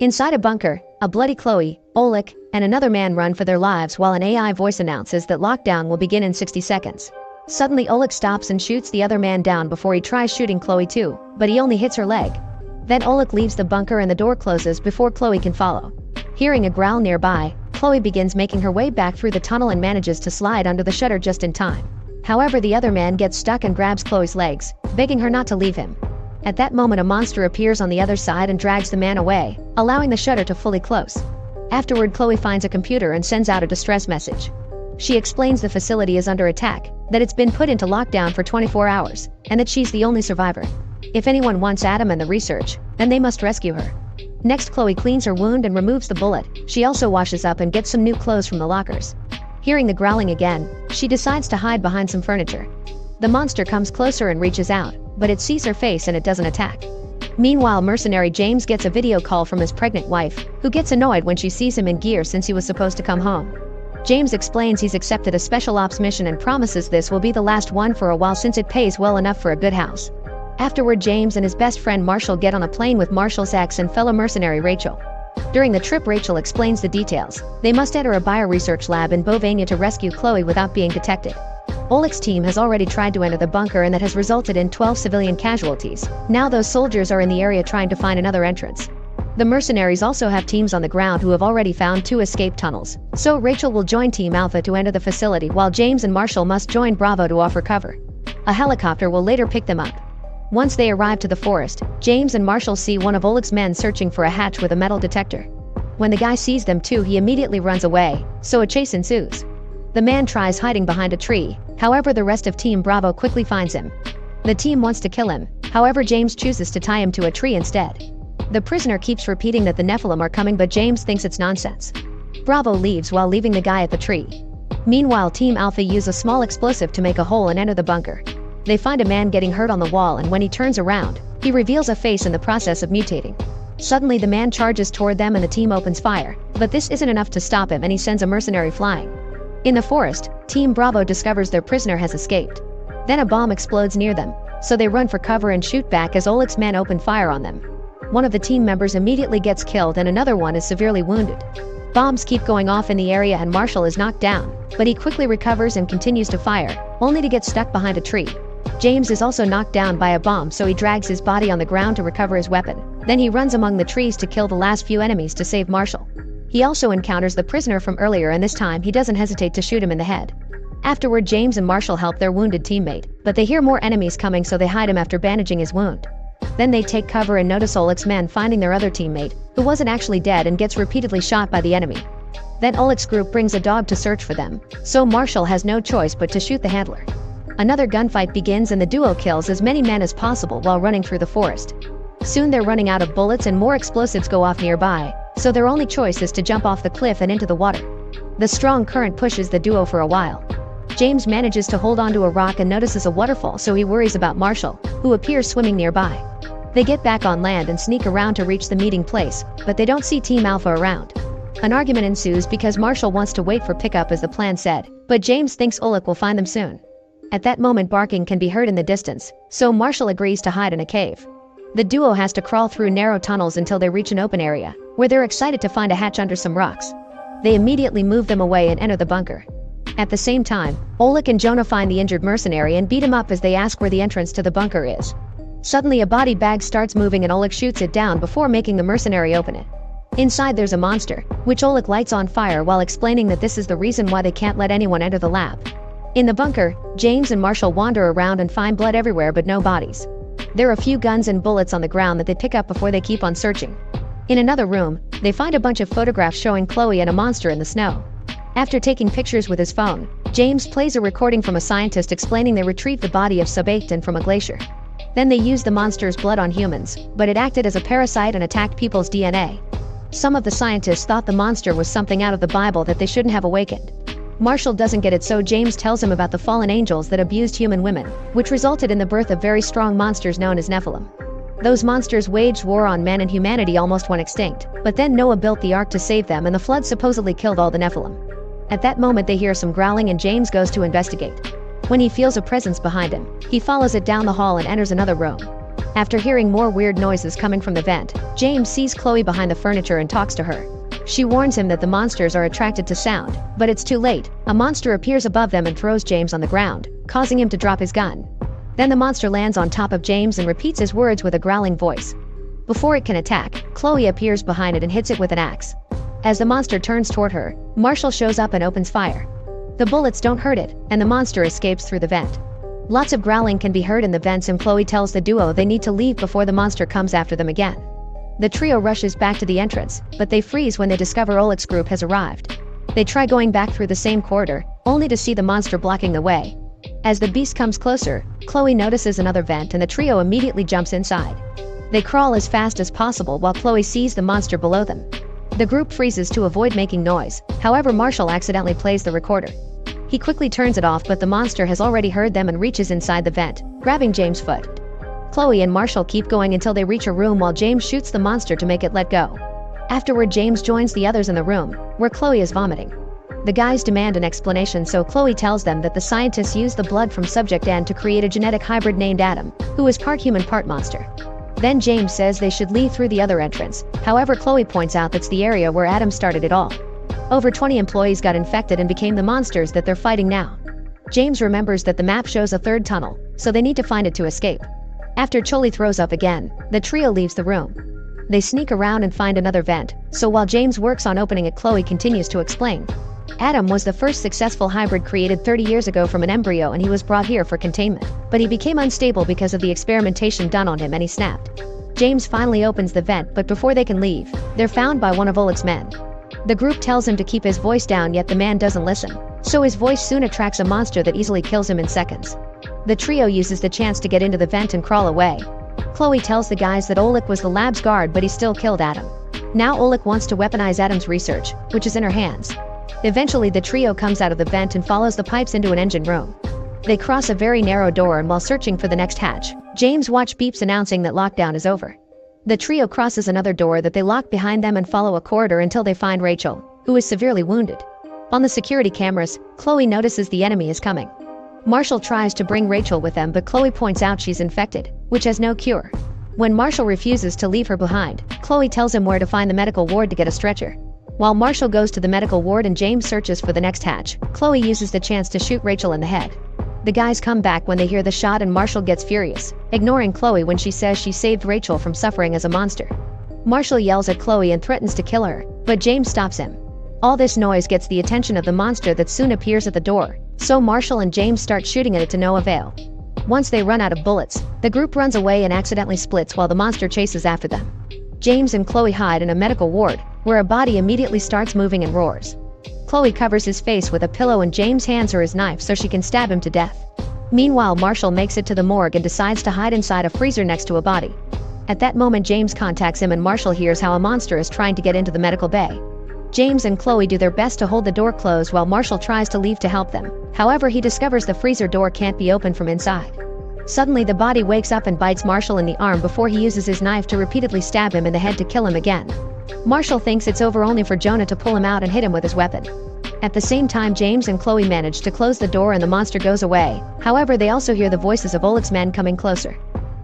Inside a bunker, a bloody Chloe, Oleg, and another man run for their lives while an AI voice announces that lockdown will begin in 60 seconds. Suddenly Oleg stops and shoots the other man down before he tries shooting Chloe too, but he only hits her leg. Then Oleg leaves the bunker and the door closes before Chloe can follow. Hearing a growl nearby, Chloe begins making her way back through the tunnel and manages to slide under the shutter just in time. However, the other man gets stuck and grabs Chloe's legs, begging her not to leave him. At that moment, a monster appears on the other side and drags the man away, allowing the shutter to fully close. Afterward, Chloe finds a computer and sends out a distress message. She explains the facility is under attack, that it's been put into lockdown for 24 hours, and that she's the only survivor. If anyone wants Adam and the research, then they must rescue her. Next, Chloe cleans her wound and removes the bullet. She also washes up and gets some new clothes from the lockers. Hearing the growling again, she decides to hide behind some furniture. The monster comes closer and reaches out, but it sees her face and it doesn't attack. Meanwhile, mercenary James gets a video call from his pregnant wife, who gets annoyed when she sees him in gear since he was supposed to come home. James explains he's accepted a special ops mission and promises this will be the last one for a while since it pays well enough for a good house. Afterward, James and his best friend Marshall get on a plane with Marshall's ex and fellow mercenary Rachel. During the trip, Rachel explains the details. They must enter a bioresearch lab in Bovania to rescue Chloe without being detected. Oleg's team has already tried to enter the bunker and that has resulted in 12 civilian casualties. Now those soldiers are in the area trying to find another entrance. The mercenaries also have teams on the ground who have already found 2 escape tunnels, so Rachel will join Team Alpha to enter the facility while James and Marshall must join Bravo to offer cover. A helicopter will later pick them up. Once they arrive to the forest, James and Marshall see one of Oleg's men searching for a hatch with a metal detector. When the guy sees them too, he immediately runs away, so a chase ensues. The man tries hiding behind a tree, however the rest of Team Bravo quickly finds him. The team wants to kill him, however James chooses to tie him to a tree instead. The prisoner keeps repeating that the Nephilim are coming, but James thinks it's nonsense. Bravo leaves while leaving the guy at the tree. Meanwhile, Team Alpha use a small explosive to make a hole and enter the bunker. They find a man getting hurt on the wall, and when he turns around, he reveals a face in the process of mutating. Suddenly the man charges toward them and the team opens fire, but this isn't enough to stop him and he sends a mercenary flying. In the forest, Team Bravo discovers their prisoner has escaped. Then a bomb explodes near them, so they run for cover and shoot back as Oleg's men open fire on them. One of the team members immediately gets killed and another one is severely wounded. Bombs keep going off in the area and Marshall is knocked down, but he quickly recovers and continues to fire, only to get stuck behind a tree. James is also knocked down by a bomb, so he drags his body on the ground to recover his weapon. Then he runs among the trees to kill the last few enemies to save Marshall. He also encounters the prisoner from earlier, and this time he doesn't hesitate to shoot him in the head. Afterward, James and Marshall help their wounded teammate, but they hear more enemies coming, so they hide him after bandaging his wound. Then they take cover and notice Oleg's men finding their other teammate, who wasn't actually dead and gets repeatedly shot by the enemy. Then Oleg's group brings a dog to search for them, so Marshall has no choice but to shoot the handler. Another gunfight begins and the duo kills as many men as possible while running through the forest. Soon they're running out of bullets and more explosives go off nearby, so their only choice is to jump off the cliff and into the water. The strong current pushes the duo for a while. James manages to hold onto a rock and notices a waterfall, so he worries about Marshall, who appears swimming nearby. They get back on land and sneak around to reach the meeting place, but they don't see Team Alpha around. An argument ensues because Marshall wants to wait for pickup as the plan said, but James thinks Oleg will find them soon. At that moment, barking can be heard in the distance, so Marshall agrees to hide in a cave. The duo has to crawl through narrow tunnels until they reach an open area, where they're excited to find a hatch under some rocks. They immediately move them away and enter the bunker. At the same time, Oleg and Jonah find the injured mercenary and beat him up as they ask where the entrance to the bunker is. Suddenly a body bag starts moving and Oleg shoots it down before making the mercenary open it. Inside there's a monster, which Oleg lights on fire while explaining that this is the reason why they can't let anyone enter the lab. In the bunker, James and Marshall wander around and find blood everywhere but no bodies. There are a few guns and bullets on the ground that they pick up before they keep on searching. In another room, they find a bunch of photographs showing Chloe and a monster in the snow. After taking pictures with his phone, James plays a recording from a scientist explaining they retrieved the body of Sub-8 from a glacier. Then they used the monster's blood on humans, but it acted as a parasite and attacked people's DNA. Some of the scientists thought the monster was something out of the Bible that they shouldn't have awakened. Marshall doesn't get it, so James tells him about the fallen angels that abused human women, which resulted in the birth of very strong monsters known as Nephilim. Those monsters waged war on men and humanity almost went extinct, but then Noah built the ark to save them and the flood supposedly killed all the Nephilim. At that moment they hear some growling and James goes to investigate. When he feels a presence behind him, he follows it down the hall and enters another room. After hearing more weird noises coming from the vent, James sees Chloe behind the furniture and talks to her. She warns him that the monsters are attracted to sound, but it's too late. A monster appears above them and throws James on the ground, causing him to drop his gun. Then the monster lands on top of James and repeats his words with a growling voice. Before it can attack, Chloe appears behind it and hits it with an axe. As the monster turns toward her, Marshall shows up and opens fire. The bullets don't hurt it, and the monster escapes through the vent. Lots of growling can be heard in the vents, and Chloe tells the duo they need to leave before the monster comes after them again. The trio rushes back to the entrance, but they freeze when they discover Oleg's group has arrived. They try going back through the same corridor, only to see the monster blocking the way. As the beast comes closer, Chloe notices another vent and the trio immediately jumps inside. They crawl as fast as possible while Chloe sees the monster below them. The group freezes to avoid making noise, however Marshall accidentally plays the recorder. He quickly turns it off, but the monster has already heard them and reaches inside the vent, grabbing James' foot. Chloe and Marshall keep going until they reach a room while James shoots the monster to make it let go. Afterward, James joins the others in the room, where Chloe is vomiting. The guys demand an explanation, so Chloe tells them that the scientists used the blood from Subject N to create a genetic hybrid named Adam, who is part human, part monster. Then James says they should leave through the other entrance, however Chloe points out that's the area where Adam started it all. Over 20 employees got infected and became the monsters that they're fighting now. James remembers that the map shows a third tunnel, so they need to find it to escape. After Chloe throws up again, the trio leaves the room. They sneak around and find another vent, so while James works on opening it, Chloe continues to explain. Adam was the first successful hybrid created 30 years ago from an embryo, and he was brought here for containment. But he became unstable because of the experimentation done on him and he snapped. James finally opens the vent, but before they can leave, they're found by one of Oleg's men. The group tells him to keep his voice down, yet the man doesn't listen, so his voice soon attracts a monster that easily kills him in seconds. The trio uses the chance to get into the vent and crawl away. Chloe tells the guys that Oleg was the lab's guard, but he still killed Adam. Now Oleg wants to weaponize Adam's research, which is in her hands. Eventually the trio comes out of the vent and follows the pipes into an engine room. They cross a very narrow door, and while searching for the next hatch, James' watch beeps announcing that lockdown is over. The trio crosses another door that they lock behind them and follow a corridor until they find Rachel, who is severely wounded. On the security cameras, Chloe notices the enemy is coming. Marshall tries to bring Rachel with them, but Chloe points out she's infected, which has no cure. When Marshall refuses to leave her behind, Chloe tells him where to find the medical ward to get a stretcher. While Marshall goes to the medical ward and James searches for the next hatch, Chloe uses the chance to shoot Rachel in the head. The guys come back when they hear the shot, and Marshall gets furious, ignoring Chloe when she says she saved Rachel from suffering as a monster. Marshall yells at Chloe and threatens to kill her, but James stops him. All this noise gets the attention of the monster that soon appears at the door, so Marshall and James start shooting at it to no avail. Once they run out of bullets, the group runs away and accidentally splits while the monster chases after them. James and Chloe hide in a medical ward, where a body immediately starts moving and roars. Chloe covers his face with a pillow and James hands her his knife so she can stab him to death. Meanwhile, Marshall makes it to the morgue and decides to hide inside a freezer next to a body. At that moment, James contacts him and Marshall hears how a monster is trying to get into the medical bay. James and Chloe do their best to hold the door closed while Marshall tries to leave to help them. However, he discovers the freezer door can't be opened from inside. Suddenly, the body wakes up and bites Marshall in the arm before he uses his knife to repeatedly stab him in the head to kill him again. Marshall thinks it's over only for Jonah to pull him out and hit him with his weapon. At the same time, James and Chloe manage to close the door and the monster goes away. However, they also hear the voices of Oleg's men coming closer.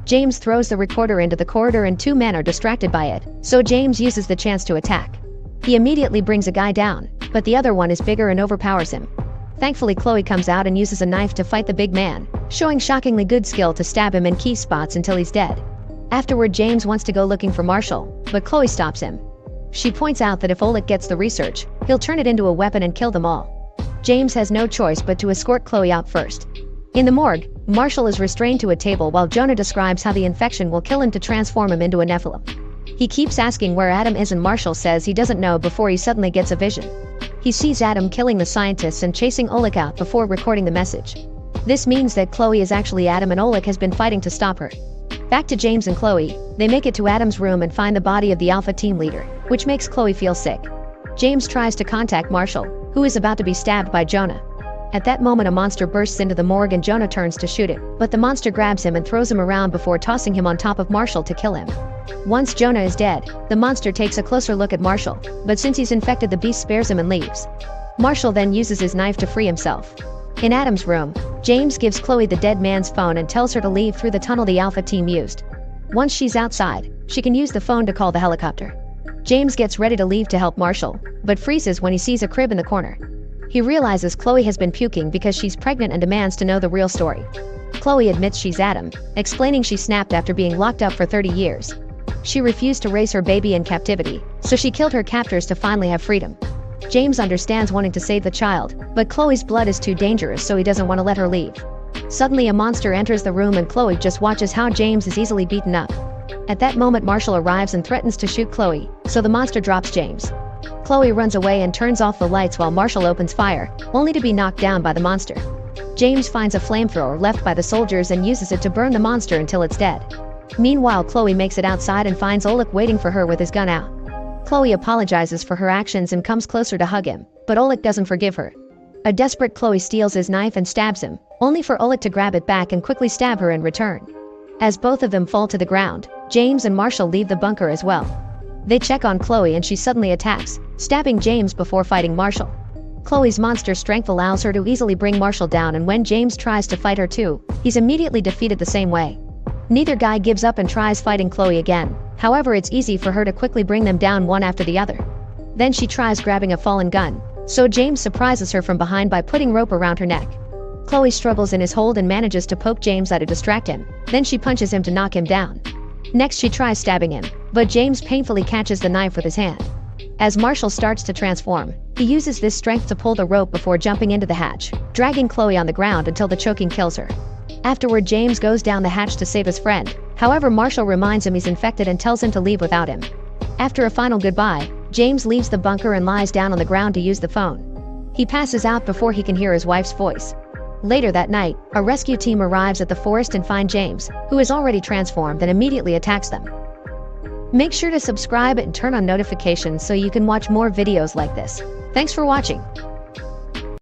James throws the recorder into the corridor and two men are distracted by it, so James uses the chance to attack. He immediately brings a guy down, but the other one is bigger and overpowers him. Thankfully, Chloe comes out and uses a knife to fight the big man, showing shockingly good skill to stab him in key spots until he's dead. Afterward, James wants to go looking for Marshall, but Chloe stops him. She points out that if Oleg gets the research, he'll turn it into a weapon and kill them all. James has no choice but to escort Chloe out first. In the morgue, Marshall is restrained to a table while Jonah describes how the infection will kill him to transform him into a Nephilim. He keeps asking where Adam is and Marshall says he doesn't know before he suddenly gets a vision. He sees Adam killing the scientists and chasing Oleg out before recording the message. This means that Chloe is actually Adam and Oleg has been fighting to stop her. Back to James and Chloe, they make it to Adam's room and find the body of the Alpha team leader, which makes Chloe feel sick. James tries to contact Marshall, who is about to be stabbed by Jonah. At that moment, a monster bursts into the morgue and Jonah turns to shoot him, but the monster grabs him and throws him around before tossing him on top of Marshall to kill him. Once Jonah is dead, the monster takes a closer look at Marshall, but since he's infected, the beast spares him and leaves. Marshall then uses his knife to free himself. In Adam's room, James gives Chloe the dead man's phone and tells her to leave through the tunnel the Alpha team used. Once she's outside, she can use the phone to call the helicopter. James gets ready to leave to help Marshall, but freezes when he sees a crib in the corner. He realizes Chloe has been puking because she's pregnant and demands to know the real story. Chloe admits she's Adam, explaining she snapped after being locked up for 30 years. She refused to raise her baby in captivity, so she killed her captors to finally have freedom. James understands wanting to save the child, but Chloe's blood is too dangerous, so he doesn't want to let her leave. Suddenly a monster enters the room and Chloe just watches how James is easily beaten up. At that moment Marshall arrives and threatens to shoot Chloe, so the monster drops James. Chloe runs away and turns off the lights while Marshall opens fire, only to be knocked down by the monster. James finds a flamethrower left by the soldiers and uses it to burn the monster until it's dead. Meanwhile Chloe makes it outside and finds Oleg waiting for her with his gun out. Chloe apologizes for her actions and comes closer to hug him, but Oleg doesn't forgive her. A desperate Chloe steals his knife and stabs him, only for Oleg to grab it back and quickly stab her in return. As both of them fall to the ground, James and Marshall leave the bunker as well. They check on Chloe and she suddenly attacks, stabbing James before fighting Marshall. Chloe's monster strength allows her to easily bring Marshall down, and when James tries to fight her too, he's immediately defeated the same way. Neither guy gives up and tries fighting Chloe again, however it's easy for her to quickly bring them down one after the other. Then she tries grabbing a fallen gun, so James surprises her from behind by putting rope around her neck. Chloe struggles in his hold and manages to poke James out to distract him, then she punches him to knock him down. Next she tries stabbing him, but James painfully catches the knife with his hand. As Marshall starts to transform, he uses this strength to pull the rope before jumping into the hatch, dragging Chloe on the ground until the choking kills her. Afterward James goes down the hatch to save his friend, however Marshall reminds him he's infected and tells him to leave without him. After a final goodbye, James leaves the bunker and lies down on the ground to use the phone. He passes out before he can hear his wife's voice. Later that night, a rescue team arrives at the forest and find James, who is already transformed, and immediately attacks them. Make sure to subscribe and turn on notifications so you can watch more videos like this. Thanks for watching.